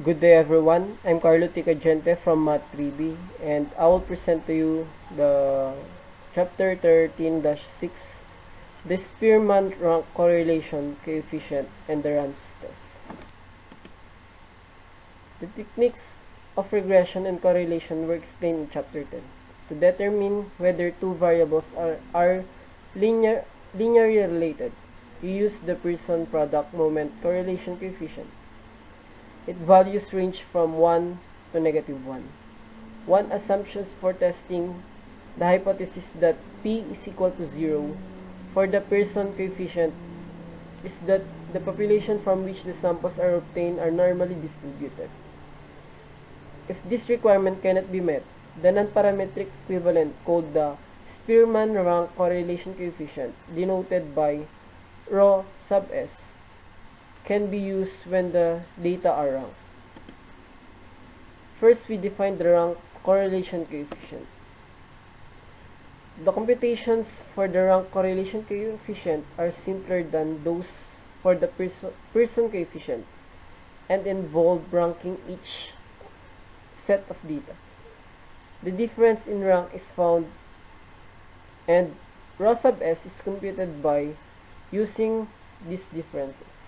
Good day everyone, I'm Carlo Ticagente from Math 3B and I will present to you the chapter 13-6, the Spearman rank correlation coefficient and the Rand's test. The techniques of regression and correlation were explained in chapter 10. To determine whether two variables are linearly related, we use the Pearson product moment correlation coefficient. Its values range from 1 to -1. One assumptions for testing the hypothesis that P is equal to 0 for the Pearson coefficient is that the population from which the samples are obtained are normally distributed. If this requirement cannot be met, the non-parametric equivalent called the Spearman rank correlation coefficient, denoted by rho sub s, can be used when the data are ranked. First, we define the rank correlation coefficient. The computations for the rank correlation coefficient are simpler than those for the Pearson coefficient and involve ranking each set of data. The difference in rank is found and rho sub s is computed by using these differences.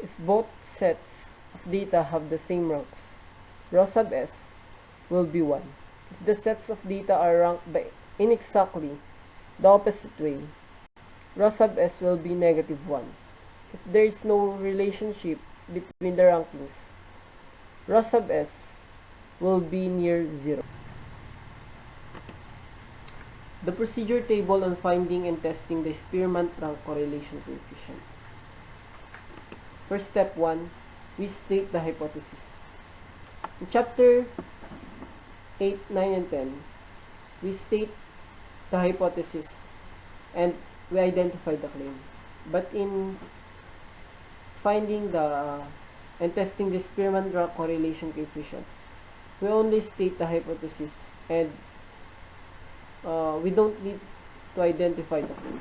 If both sets of data have the same ranks, rho sub s will be 1. If the sets of data are ranked by inexactly the opposite way, rho sub s will be -1. If there is no relationship between the rankings, rho sub s will be near 0. The procedure table on finding and testing the Spearman rank correlation coefficient. For step 1, we state the hypothesis. In chapter 8, 9, and 10, we state the hypothesis and we identify the claim. But in finding and testing the Spearman rank correlation coefficient, we only state the hypothesis and we don't need to identify the claim.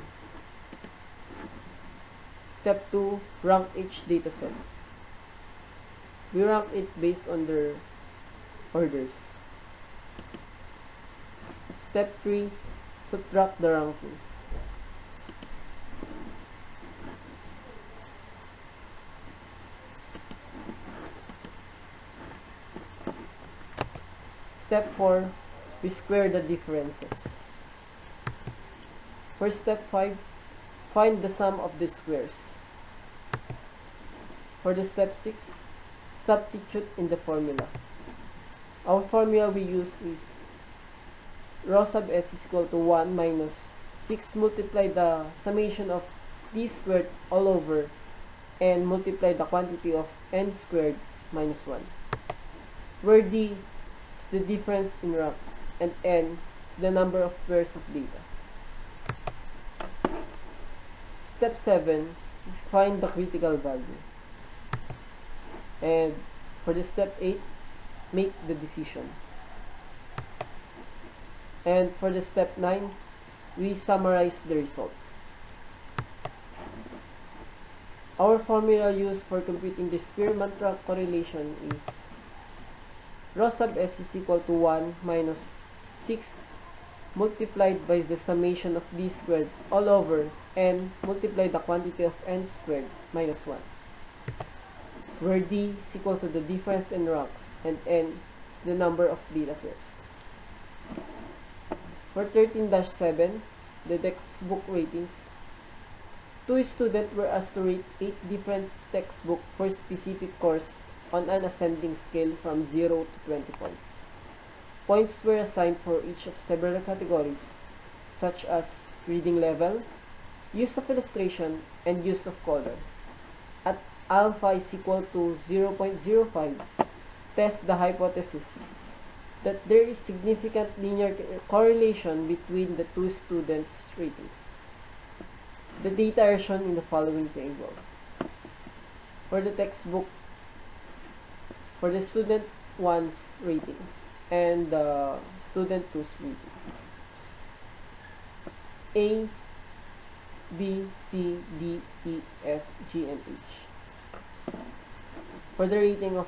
Step 2, rank each dataset. We rank it based on their orders. Step 3, subtract the rankings. Step 4, we square the differences. For step 5, find the sum of the squares. For the step 6, substitute in the formula. Our formula we use is rho sub s is equal to 1 minus 6 multiply the summation of d squared all over and multiply the quantity of n squared minus 1, where d is the difference in ranks and n is the number of pairs of data. Step 7, find the critical value. And for the step 8, make the decision. And for the step 9, we summarize the result. Our formula used for computing the Spearman rank correlation is rho sub s is equal to 1 minus 6 multiplied by the summation of d squared all over n multiply the quantity of n squared minus 1, where d is equal to the difference in ranks and n is the number of data pairs. For 13-7, the textbook ratings, 2 students were asked to rate 8 different textbooks for specific course on an ascending scale from 0 to 20 points. Points were assigned for each of several categories, such as reading level, use of illustration, and use of color. At alpha is equal to 0.05, test the hypothesis that there is significant linear correlation between the two students' ratings. The data are shown in the following table. For the textbook, for the student 1's rating and the student 2's rating, A, B, C, D, E, F, G, and H. For the rating of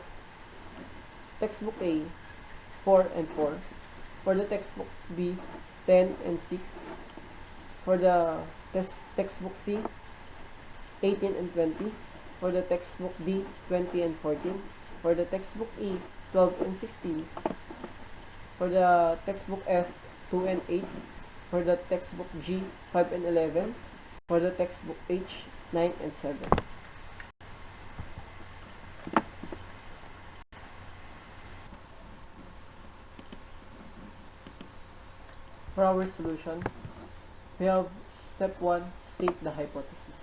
textbook A, 4 and 4. For the textbook B, 10 and 6. For the textbook C, 18 and 20. For the textbook D, 20 and 14. For the textbook E, 12 and 16. For the textbook F, 2 and 8. For the textbook G, 5 and 11. For the textbook H, 9 and 7. For our solution, we have step 1, state the hypothesis.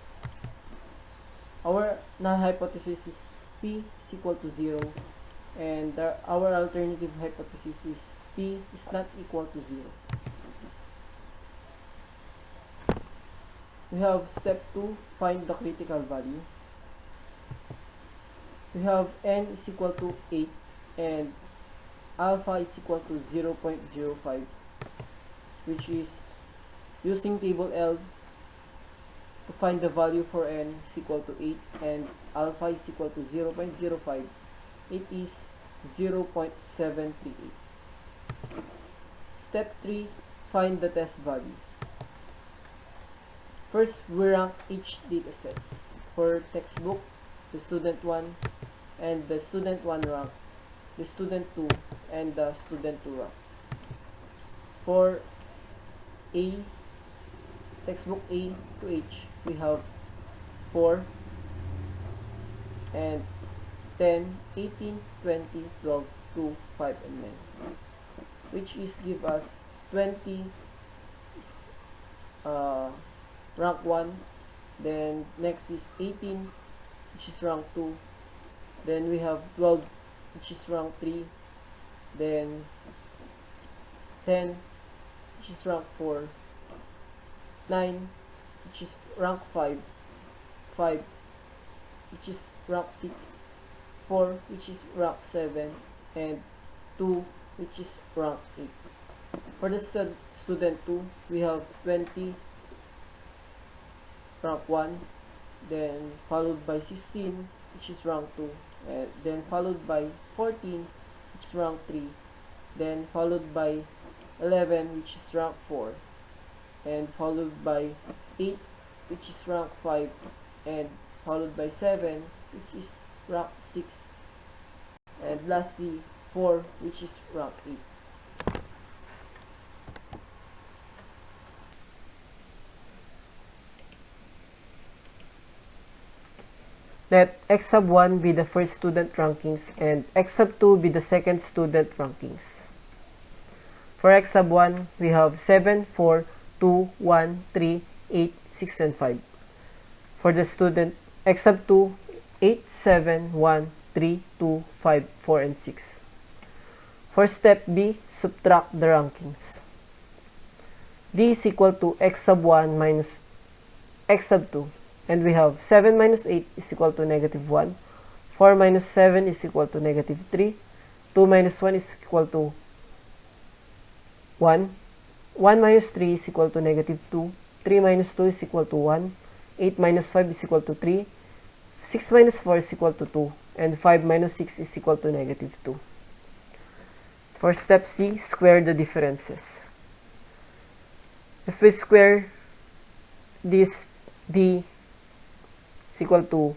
Our null hypothesis is P is equal to 0, and our alternative hypothesis is P is not equal to 0. We have step 2, find the critical value. We have n is equal to 8 and alpha is equal to 0.05, which is using table L to find the value for n is equal to 8 and alpha is equal to 0.05. It is 0.738. Step 3, find the test value. First, we rank each dataset. For textbook, the student 1 and the student 1 rank, the student 2 and the student 2 rank. For A, textbook A to H, we have 4 and 10, 18, 20, 12, 2, 5, and 9, which is give us 20 rank 1, then next is 18, which is rank 2, then we have 12, which is rank 3, then 10, which is rank 4, 9, which is rank 5, 5, which is rank 6, 4, which is rank 7, and 2, which is rank 8. For the student 2, we have 20, rank 1, then followed by 16, which is rank 2, and then followed by 14, which is rank 3, then followed by 11, which is rank 4, and followed by 8, which is rank 5, and followed by 7, which is rank 6, and lastly 4, which is rank 8. Let x sub 1 be the first student rankings and x sub 2 be the second student rankings. For x sub 1, we have 7, 4, 2, 1, 3, 8, 6, and 5. For the student x sub 2, 8, 7, 1, 3, 2, 5, 4, and 6. For step B, subtract the rankings. D is equal to x sub 1 minus x sub 2. And we have 7 minus 8 is equal to negative 1. 4 minus 7 is equal to negative 3. 2 minus 1 is equal to 1. 1 minus 3 is equal to negative 2. 3 minus 2 is equal to 1. 8 minus 5 is equal to 3. 6 minus 4 is equal to 2. And 5 minus 6 is equal to negative 2. For step C, square the differences. If we square this D is equal to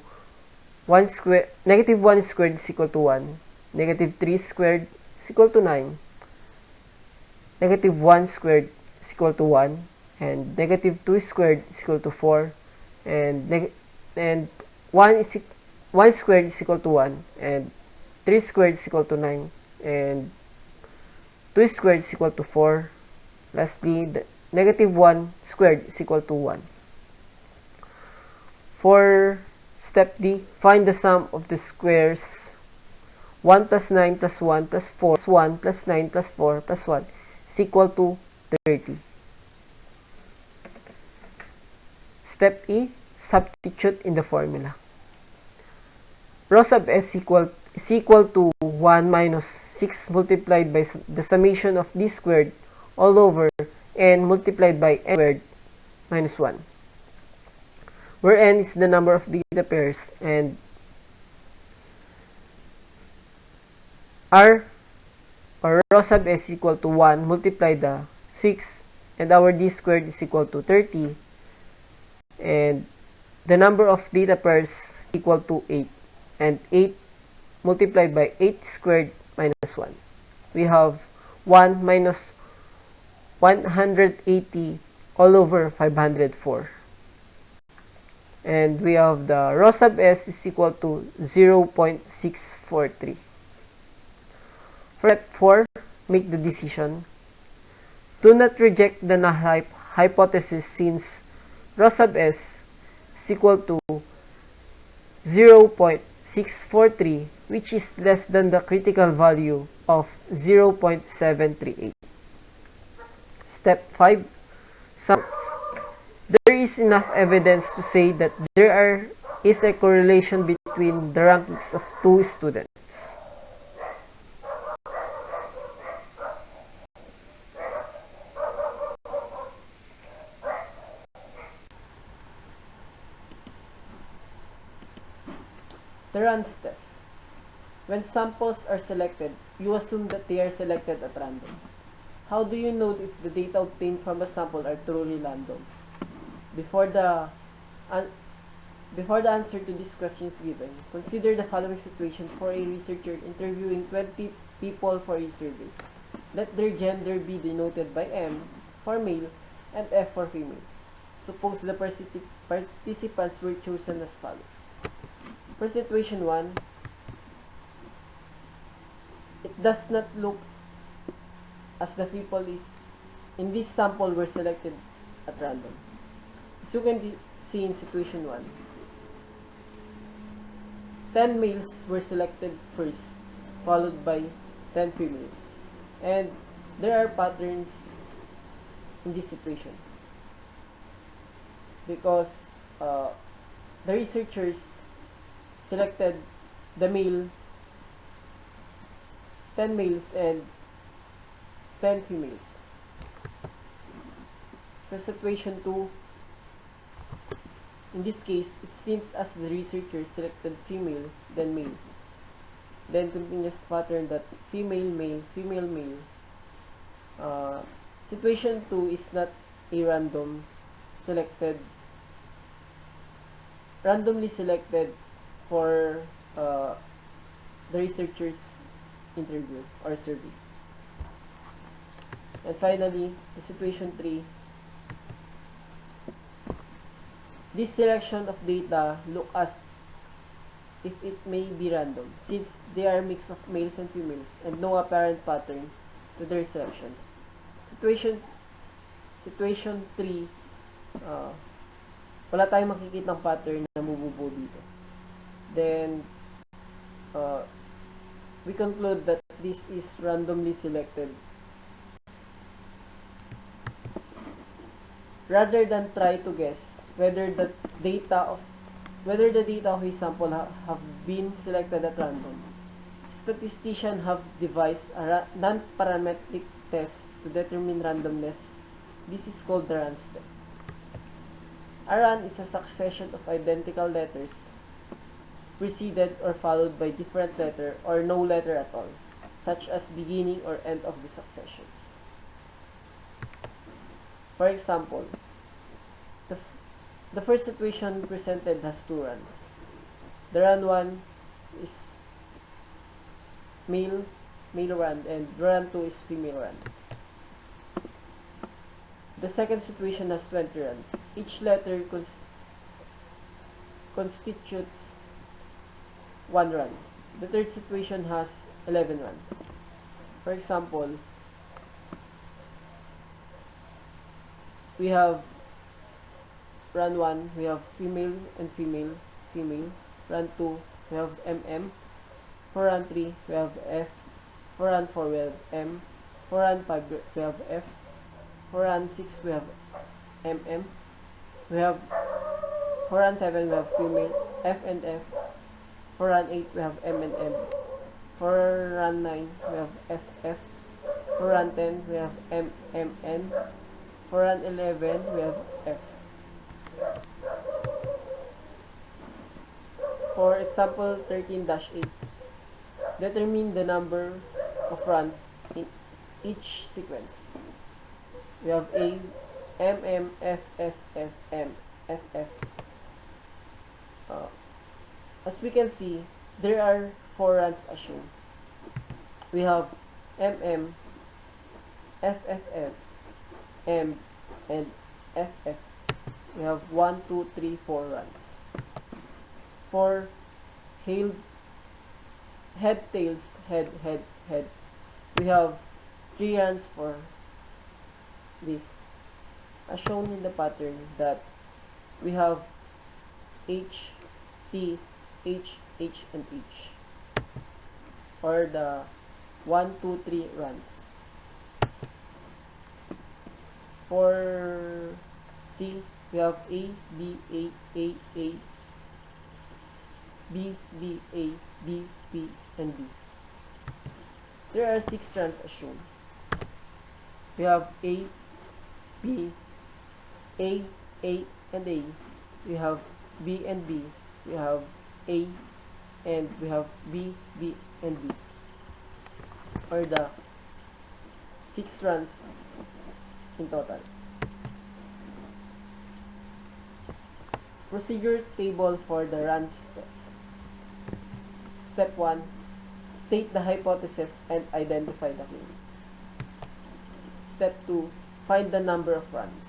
1 square, negative 1 squared is equal to 1, negative 3 squared is equal to 9, negative 1 squared is equal to 1, and negative 2 squared is equal to 4, and 1 squared is equal to 1, and 3 squared is equal to 9, and 2 squared is equal to 4. Lastly, negative 1 squared is equal to 1. For step D, find the sum of the squares 1 plus 9 plus 1 plus 4 plus 1 plus 9 plus 4 plus 1 is equal to 30. Step E, substitute in the formula. Rho sub S is equal to 1 minus 6 multiplied by the summation of D squared all over n multiplied by n squared minus 1. Where n is the number of data pairs and R or rho sub S is equal to 1 multiply the 6 and our D squared is equal to 30 and the number of data pairs equal to 8 and 8 multiplied by 8 squared minus 1. We have 1 minus 180 all over 504. And we have the rho sub S is equal to 0.643. For step 4, make the decision. Do not reject the null hypothesis since rho sub S is equal to 0.643, which is less than the critical value of 0.738. Step 5, sums. There is enough evidence to say that there is a correlation between the rankings of two students. The runs test. When samples are selected, you assume that they are selected at random. How do you know if the data obtained from a sample are truly random? Before the answer to these questions given, consider the following situation for a researcher interviewing 20 people for a survey. Let their gender be denoted by M for male and F for female. Suppose the participants were chosen as follows. For situation 1, it does not look as the people in this sample were selected at random. As you can see in situation 1, 10 males were selected first, followed by 10 females. And there are patterns in this situation because the researchers selected the male 10 males and 10 females. For situation 2, in this case, it seems as the researchers selected female, then male. Then continuous pattern that female, male, female, male. Situation 2 is not a randomly selected for the researchers interview or survey. And finally, the situation 3, this selection of data look as if it may be random since they are a mix of males and females and no apparent pattern to their selections. Situation 3, wala tayong makikitang pattern na mububuo dito. Then, we conclude that this is randomly selected. Rather than try to guess whether the data of a sample have been selected at random, statisticians have devised a non-parametric test to determine randomness. This is called the RANS test. A RAN is a succession of identical letters preceded or followed by different letter or no letter at all, such as beginning or end of the successions. For example, the first situation presented has two runs. The run 1 is male run and run 2 is female run. The second situation has 20 runs. Each letter constitutes one run. The third situation has 11 runs. For example, we have run 1, we have female and female. Run 2, we have MM. For run 3, we have F. For run 4, we have M. For run 5, we have F. For run 6, we have MM. For run 7, we have female, F and F. For run 8, we have M and M. For run 9, we have FF. For run 10, we have MMN. For run 11, we have F. For example 13-8, Determine the number of runs in each sequence. We have A, M, M, F, F, F, M, F, F. As we can see, there are 4 runs assumed. We have M, M, F, F, F, M, and F, F. We have 1, 2, 3, 4 runs. For head, tails, head, head, head, we have 3 runs for this, as shown in the pattern that we have H, T, H, H, and H, or the 1, 2, 3 runs. For C, we have A, B, A, A, A, B, B, A, B, B, and B. There are 6 runs assumed. We have A, B, A, and A. We have B and B. We have A, and we have B, B, and B. Or the 6 runs in total. Procedure table for the runs test. Step 1. State the hypothesis and identify the claim. Step 2. Find the number of runs.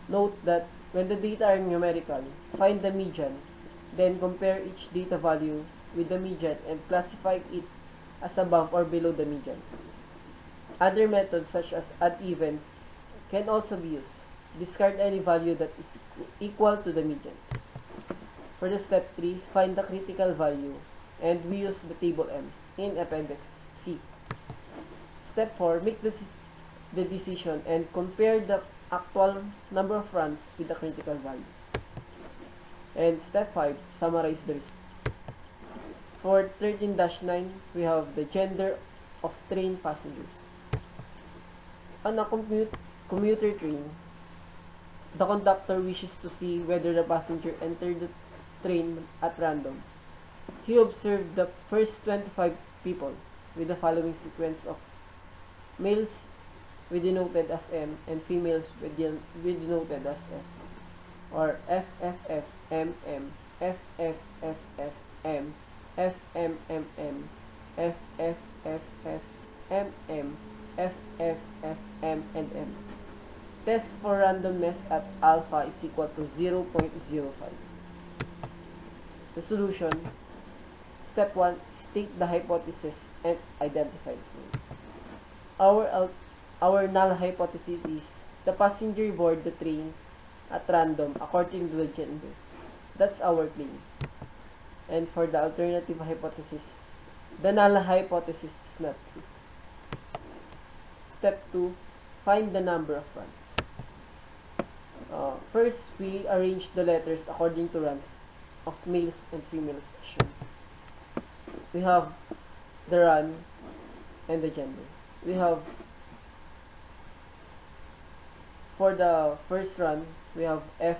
Note that when the data are numerical, find the median, then compare each data value with the median and classify it as above or below the median. Other methods such as add even can also be used. Discard any value that is equal to the median. For the step 3, find the critical value, and we use the table M in Appendix C. Step 4, make the decision and compare the actual number of runs with the critical value. And step 5, summarize the result. For 13-9, we have the gender of train passengers. On a commuter train, the conductor wishes to see whether the passenger entered the train at random. He observed the first 25 people with the following sequence of males with denoted as M and females with denoted as F, or F, F, F, M, M, F, F, F, F, M, F, M, M, M, F, F, F, F, M, M, F, F, F, M, and M. Test for randomness at alpha is equal to 0.05. The solution. Step 1. State the hypothesis and identify the claim. Our null hypothesis is the passenger board the train at random according to the gender. That's our claim. And for the alternative hypothesis, the null hypothesis is not true. Step 2. Find the number of runs. First, we arrange the letters according to runs of males and females shown. We have the run and the gender. We have, for the first run, we have F,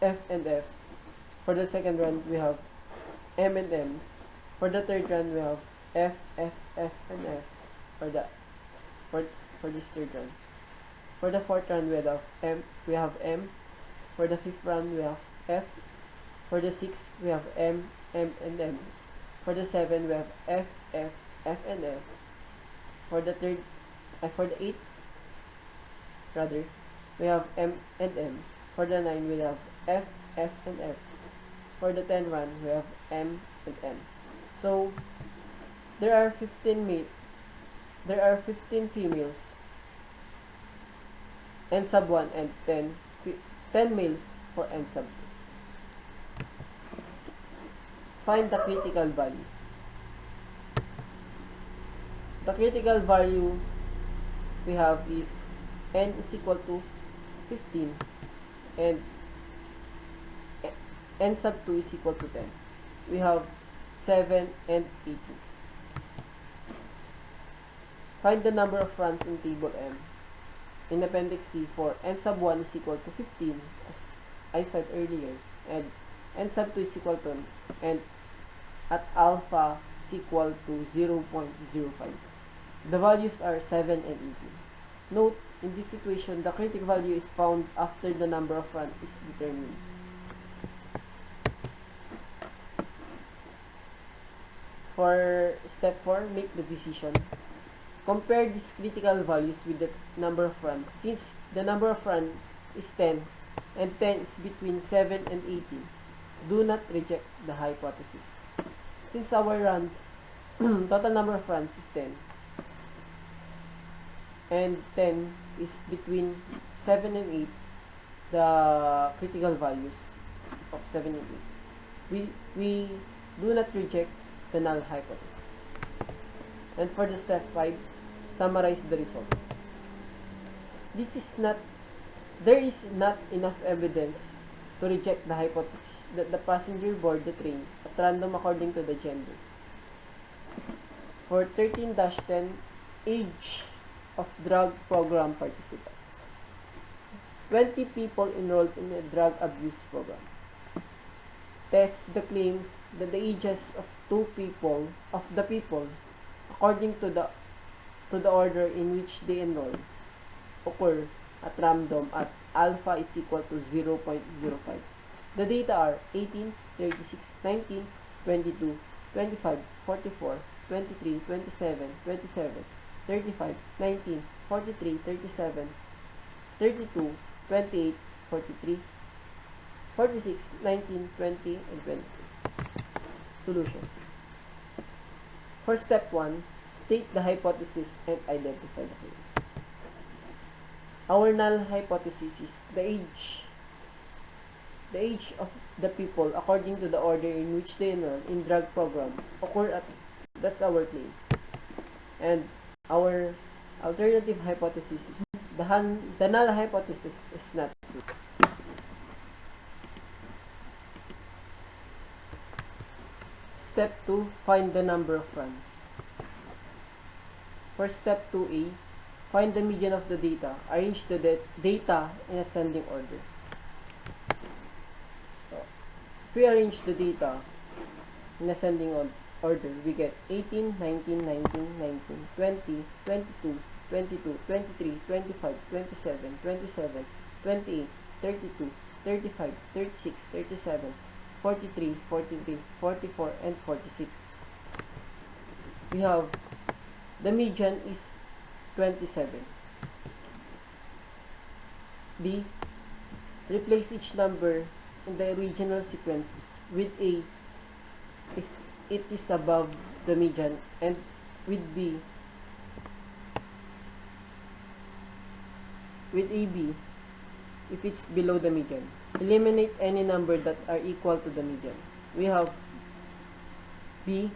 F and F. For the second run, we have M and M. For the third run, we have F, F, F, and F. For this third run. For the fourth run, we have M. For the fifth run, we have F. For the sixth, we have M, M, and M. For the seventh, we have F, F, F, and F. For the eighth, we have M and M. For the ninth, we have F, F, and F. For the 10th run, we have M and M. So there are 15 females N sub 1 and 10 males for N sub 2. Find the critical value. The critical value we have is N is equal to 15 and N sub 2 is equal to 10. We have 7 and 18. Find the number of runs in table M. In Appendix C, for N sub 1 is equal to 15, as I said earlier, and N sub 2 is equal to, and at alpha is equal to 0.05. The values are 7 and 18. Note, in this situation, the critical value is found after the number of runs is determined. For step 4, make the decision. Compare these critical values with the number of runs. Since the number of runs is 10 and 10 is between 7 and 18, do not reject the hypothesis. Since our runs, total number of runs is 10 and 10 is between 7 and 8, the critical values of 7 and 8, we do not reject the null hypothesis. And for the step 5, summarize the result. There is not enough evidence to reject the hypothesis that the passenger board the train at random according to the gender. For 13-10, age of drug program participants. 20 people enrolled in a drug abuse program. Test the claim that the ages of the people according to the order in which they enroll occur at random at alpha is equal to 0.05. The data are 18, 36, 19, 22, 25, 44, 23, 27, 27, 35, 19, 43, 37, 32, 28, 43, 46, 19, 20, and 22. Solution. For step 1, state the hypothesis and identify the claim. Our null hypothesis is the age of the people according to the order in which they enroll in drug program occur at, that's our claim. And our alternative hypothesis is the null hypothesis is not true. Step 2, find the number of runs. For step 2a, find the median of the data. Arrange the data in ascending order. So, if we arrange the data in ascending order, we get 18, 19, 19, 19, 20, 22, 22, 23, 25, 27, 27, 28, 32, 35, 36, 37, 43, 43, 44, and 46. We have the median is 27. B. Replace each number in the original sequence with A if it is above the median and with B with AB if it's below the median. Eliminate any number that are equal to the median. We have B,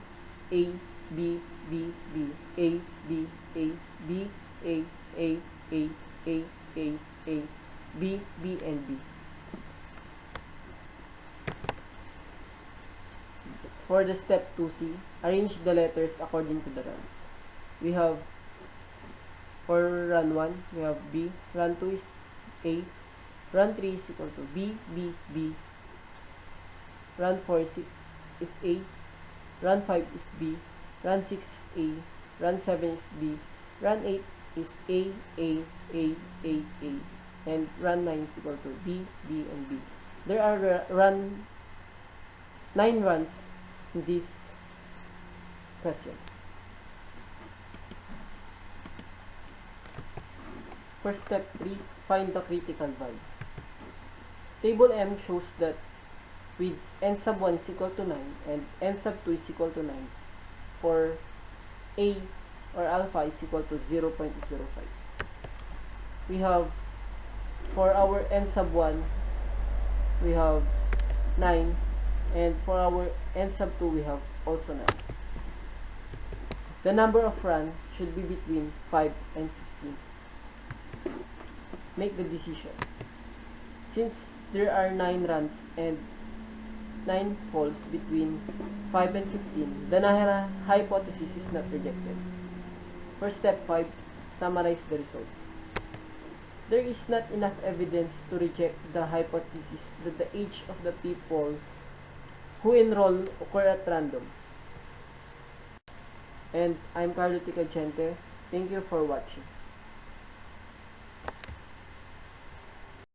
A, B, B, B, A, B, A, B, A, A, A, A, A, A, B, B, and B. For the step 2C, arrange the letters according to the runs. We have, for run 1, we have B, run 2 is A, run 3 is equal to B, B, B, run 4 is A, run 5 is B, run 6 is A, run 7 is B, run 8 is A, A, A, A, A, and run 9 is equal to B, B, and B. There are 9 runs in this question. For step 3, find the critical value. Table M shows that with n sub 1 is equal to 9 and n sub 2 is equal to 9 for A or alpha is equal to 0.05. We have, for our n sub 1, we have 9, and for our n sub 2, we have also 9. The number of runs should be between 5 and 15. Make the decision. Since there are 9 runs and 9 falls between 5 and 15, the null hypothesis is not rejected. For step 5, summarize the results. There is not enough evidence to reject the hypothesis that the age of the people who enroll occur at random. And I'm Carlo Ticagente. Thank you for watching.